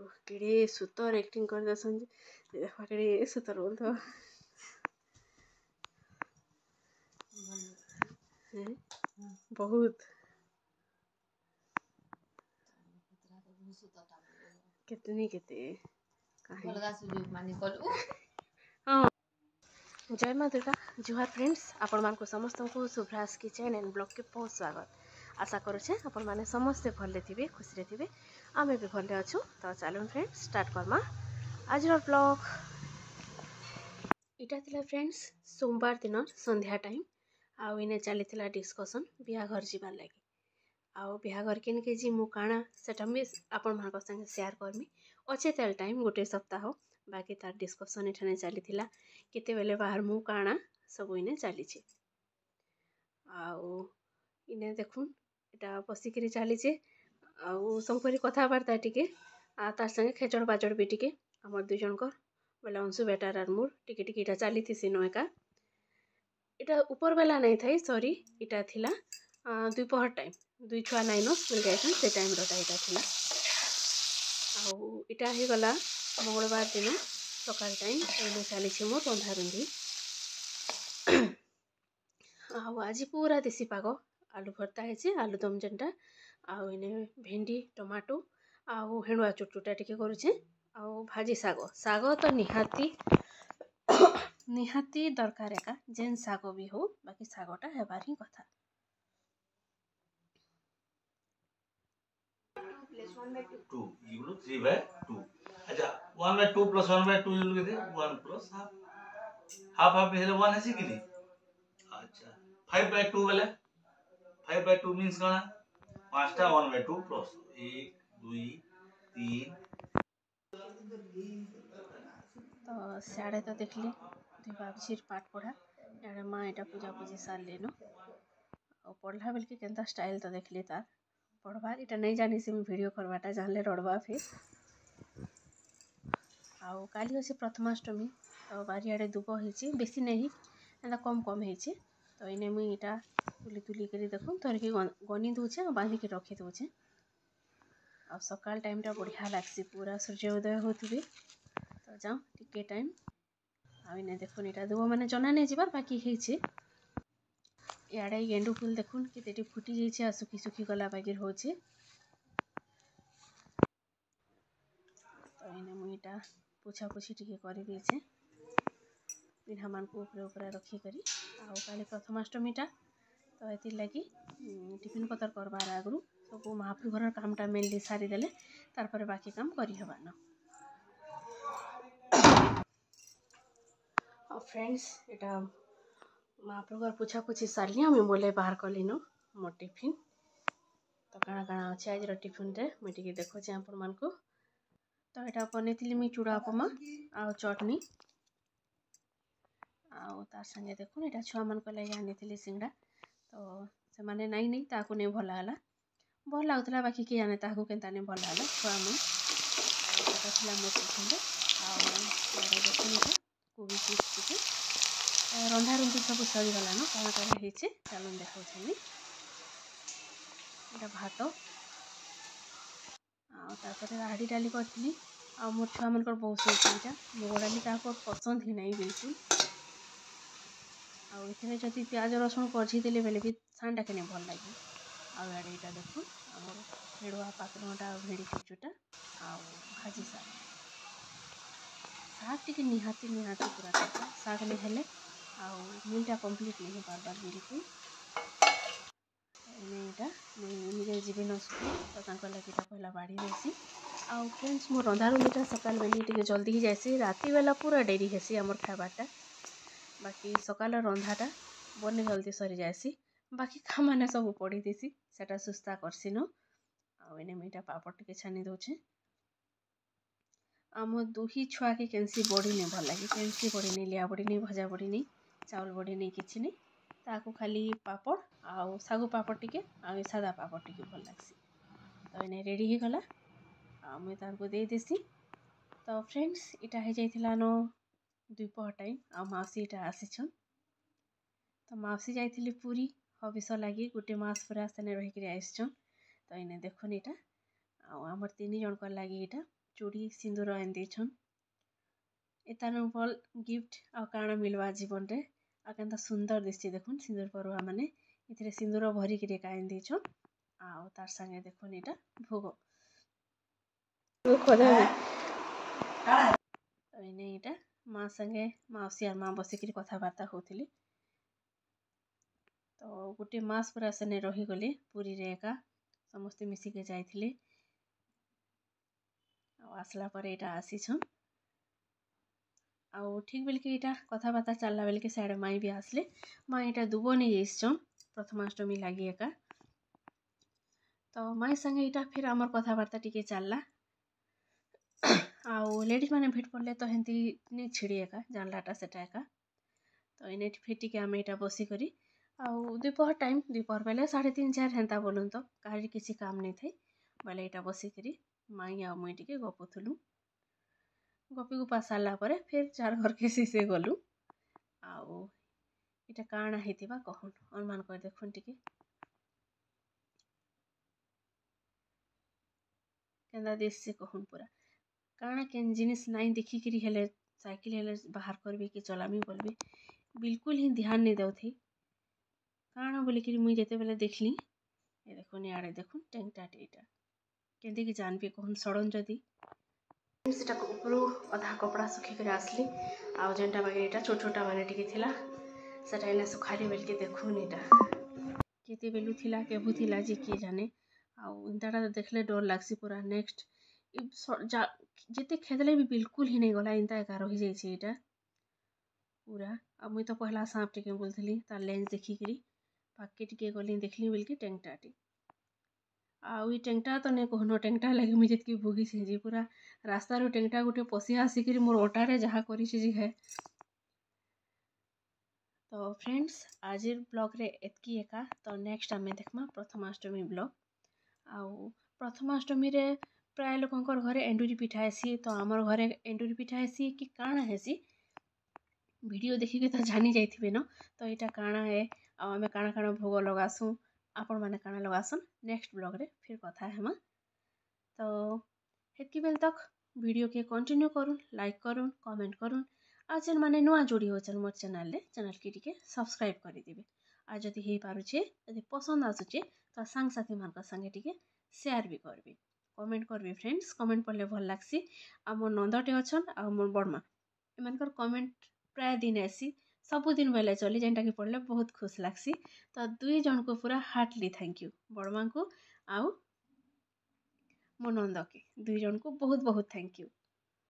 केड़े सुतर एक्टिंग कर दसन देखा केड़े सुतर बोल तो बहुत कितनी केते हाँ जय माँ दुर्गा जुहार फ्रेंड्स आपण मानक समस्त को शुभ्रास किचन एंड ब्लॉग के बहुत स्वागत आशा करुचे आपण माने समस्ते भले थिबे खुशी रे थिबे आमे भी भले अछु तो चलो फ्रेंड्स स्टार्ट करमा आज ब्लॉग इटा थिला फ्रेंड्स सोमवार दिन संध्या टाइम आउ इने चली थिला डिस्कशन बिहाघर जीवार लगी आउ बिहाघर केन के जी मु काना सेटा मी आपण मानक संगे शेयर करमी अच्छे तेल टाइम गोटे सप्ताह बाकी तार डिस्कशन इठाने चली थिला केते बेले बाहर मु काना सब इने चली छे आउ इने देखुन एटा बसिकरी चली छे आउ संपरी कथा बार्ता टिके आ तार संगे खेचड़ बाजड़ भी टिके हमर दुई जनकर बेला अंशु बेटार आर मोर टिके टिके इटा चली थी सिनो एका इटा ऊपर बेला नहीं थाई सॉरी इटा थिला दुपहर टाइम दुई छुआ नाइन स्कूल जाइछन से टाइम रटा इटा थिला आउ इटा ही गला मंगलवार दिन सकाल टाइम एने चली छे मोर रंधा रुंधी आउ आज पूरा देसी पाग आलू भर्ता है आलू दम जेनटा आउ इने भेंडी टमाटो आउ हेणुआ चुटचुटा टिके करुछे आउ भाजी साग साग तो निहाती निहाती दरकार एका जेन साग भी हो बाकी सागटा हेबार ही कथा टू you look 3/2 अच्छा 1/2 plus 1/2 you look at 1 plus half half हेले 1 है कि अच्छा 5/2 बेले 5/2 means कौन पांचटा 1/2 plus 1 2 3 तो सियाड़े तो देखली दुई बाबूजी पाठ पढ़ा यारे माँ एटा पूजा पूजी सार लेनो और पढ़ला बेल के केनता स्टाइल तो देखली तार पढ़बार इटा नहीं जानी से वीडियो करवाटा जानले रड़बा फिर आउ काली अच्छे प्रथमाष्टमी तो बारियाड़े दुब होइछि बेसी नहीं एंता कम कम होइछि तो इने मुई इटा तुली तुली करी देखो धरिकी गनी दूचे और बांधिकी रखी दूचे आ सकाल टाइमटा बढ़िया लागसी पूरा सूर्य उदय होथिबे तो जाओ टिके टाइम आ इने देखुन इटा दुब माने जना नहीं जीवार बाकी होइछि इयाड़े गेंडू फूल देखुन केतेटी फुटी जाइछि आ सुखी सुखी गला बागिर होछि तो इने मुई इटा पोछा पोछी टिके करि देछे पिढ़ा मान को ऊपर ऊपर रखी करी आउ काली प्रथमाष्टमीटा तो ये लगी टिफिन पतर करबार आगु सब महाप्रभु घर कामटा मेनली सारी देले तार पर बाकी काम करी हबान फ्रेंड्स एटा महाप्रभु घर पूछा पूछी सारली हमें मोले बाहर कली न मो टिफिन तो काଣା काଣା अच्छे आज टिफिन रे मुझे टिके देखो आपण मान को तो यहाँ बनई मुई चूड़ा उपमा आ चटनी आउ तार संगे देखुन यहाँ छुआ मान लगे आनी सिंगड़ा तो से माने नहीं नहीं ताकू नहीं भल है भल लगुला बाकी किए जाने ताकू के नहीं भल है छुआ मन मो टिफिन देखुन कोबी चिप्स टिके रंधा रुंधी सब सरीगलान कौन कौन होइछे चलन देखा यहाँ भात आपर राड़ी डाली करी आ मोर छुआ मन बहुत सोचा मुग डाली क्या पसंद ही नहीं बिल्कुल आउ जदि प्याज रसुण कझीदे बेले भी सानटा के भल लगे आड़े यहाँ देखो आम हेड़ुआ पातरटा भेड़ी चुचुटा आउ भाजी साग साग टी निहाती निहाती पूरा दरकार साग नहीं हेले आउ मीलटा कंप्लीट नहीं बार बार बिल्कुल यहाँ मुझे जीवन तो लगे पहला बाड़ी देसी आउ फ्रेंड्स मो रंधा रुंधीटा सकाल बेली टे जल्दी ही जासी राति बेला पूरा डेरी हेसी आमर खाबारटा बाकी सकाल रंधाटा बने जल्दी सरी जासी बाकी काम मैंने सब पड़ी देसी सेटा सुस्ता करसी न आउ इने मीटा पापड़ टिके छानी दौचे आम दुही छुआ के केंसी बड़ी नहीं भल लगे केंसी बड़ी नहीं लिया बड़ी नहीं भजा बड़ी नहीं चाउल बड़ी नहीं किसी नहीं ताकू खाली पापड़ आउ सागु पापड़ टिके आ सादा पापड़ टिके भल लगसी तो इने रेडी ही गला आ मुई तारको दे देसी तो फ्रेंड्स इटा हो जाइथिला न दुपहर टाइम आ माउसी इटा आसीछन तो माउसी जाइथिली पूरी हबिस लगी गोटे मास पूरा सेने रहीकि आइछन तो इने देखुन इटा आमर तीन जन लगी इटा चूड़ी सिंदूर एन देछन एतानु भल गिफ्ट आ काଣା मिलवा जीवन रे आ केनता सुंदर दिसछि देखुन सिंदूर परुआ माने इथिरे सिंदूर भरी के काइन देछन आ तार संगे देखुन एटा भोग खोदा एने एटा माँ संगे माउसी आर माँ बसिक कथबार्ता होतिली तो गोटे मास पूरा सेने रही गली पुरी रे एका समस्ते मिसिके जाइथिले आसला पर एटा आसीछन आउ ठीक बेल के एटा कथबार्ता चलला बेल के साइड माई भी आसले माँ एटा दुबो नहीं जाइछन प्रथमाष्टमी लागी एका तो माई संगे एटा फिर आमर कथबार्ता टिके चलला आउ लेडीज माने भेट पड़ले तो हेंती नहीं छिड़ी एका जानलाटा सेटा एका तो इने फिर टिके आम एटा बसी करी आउ दोपहर टाइम दोपहर बेले 3:30-4 हेंता बोलून तो कहार किसी काम नहीं थे बोले एटा बसी करी माई आ मुई टिके गपुथुलु गपी गुपा सारा पर फिर जार घर के सीसे गलु आउ एटा काଣା हेतिबा कहन अनुमान कर देखुन टिके केंदा देश से कहन पूरा काଣା केन जिनिस नाई देखी करी हेले साइकिल हेले बाहर करबे कि चलामी बोलबे बिल्कुल ही ध्यान नहीं दउथी काଣା बोली कि मुई जेते बेले देखली ए देखुन याडे देखुन टेंगटा टेटा केंदे कि जानबे कहन सडन जदी सेटा उपरू अधा कपड़ा सुखी कर आसली आ जेनटा बागे एटा छोट छोटा माने टिके थिला सेटा एने सुखाली बेल के देखुन एटा केते बेलु थिला केबु थिला जे के जाने आ इंताटा देखले डर लागसी पूरा नेक्स्ट जेते खेदले भी बिल्कुल ही नहीं गला इंता एका रही जाई छी एटा पूरा अब मुई तो पहला सांप टिके बोलथली तार लेंस देखी करी पाके टिके गली देखली बेल के टेंगटाटी आउ ई टेंगटा तो नहीं कहनो टेंगटा लगे मुझे की भोगी से जी पूरा रास्ता रो टेंगटा गोटे पसी आसिक मोर ओटारे जहाँ करी जी है तो फ्रेंड्स आज ब्लॉग रे एतकी एका तो नेक्स्ट आम देखमा प्रथमाष्टमी ब्लॉग आउ प्रथमाष्टमी रे प्राय लोकंकर घरे एंडुरी पिठा हेसी तो आमर घरे एंडुरी पिठा हेसी कि काଣା हेसी वीडियो देखिके तो जानी जाइथिबे न तो एटा काଣା है आ आमे काଣା काଣା भोग लगासु आपण माने काଣା लगासन नेक्स्ट ब्लॉग रे फिर कथा हेमा तो हेतकी बेल तक वीडियो के कंटिन्यू करूँ लाइक करूँ कमेंट करूँ आ जेन माने नुआ जोड़ी होचन मोर चैनल के टिके सब्सक्राइब कर दिबे आ जदि हे पारुछे जदि पसंद आसुचे तो सांग साथी मान संगे टिके शेयर भी करबे कमेंट करबे फ्रेंड्स कमेंट पढ़ले भल लागसी आ मोर नंदटे अछन आ मोर बड़मा एमानकर कमेंट प्राय दिन आसी सबुदिन बेले चली जेनटा कि पढ़ले बहुत खुश लागसी तो दुई जन को पूरा हार्टली थैंक यू बड़मा को आउ मो नंद के दुई जन को बहुत बहुत थैंक यू।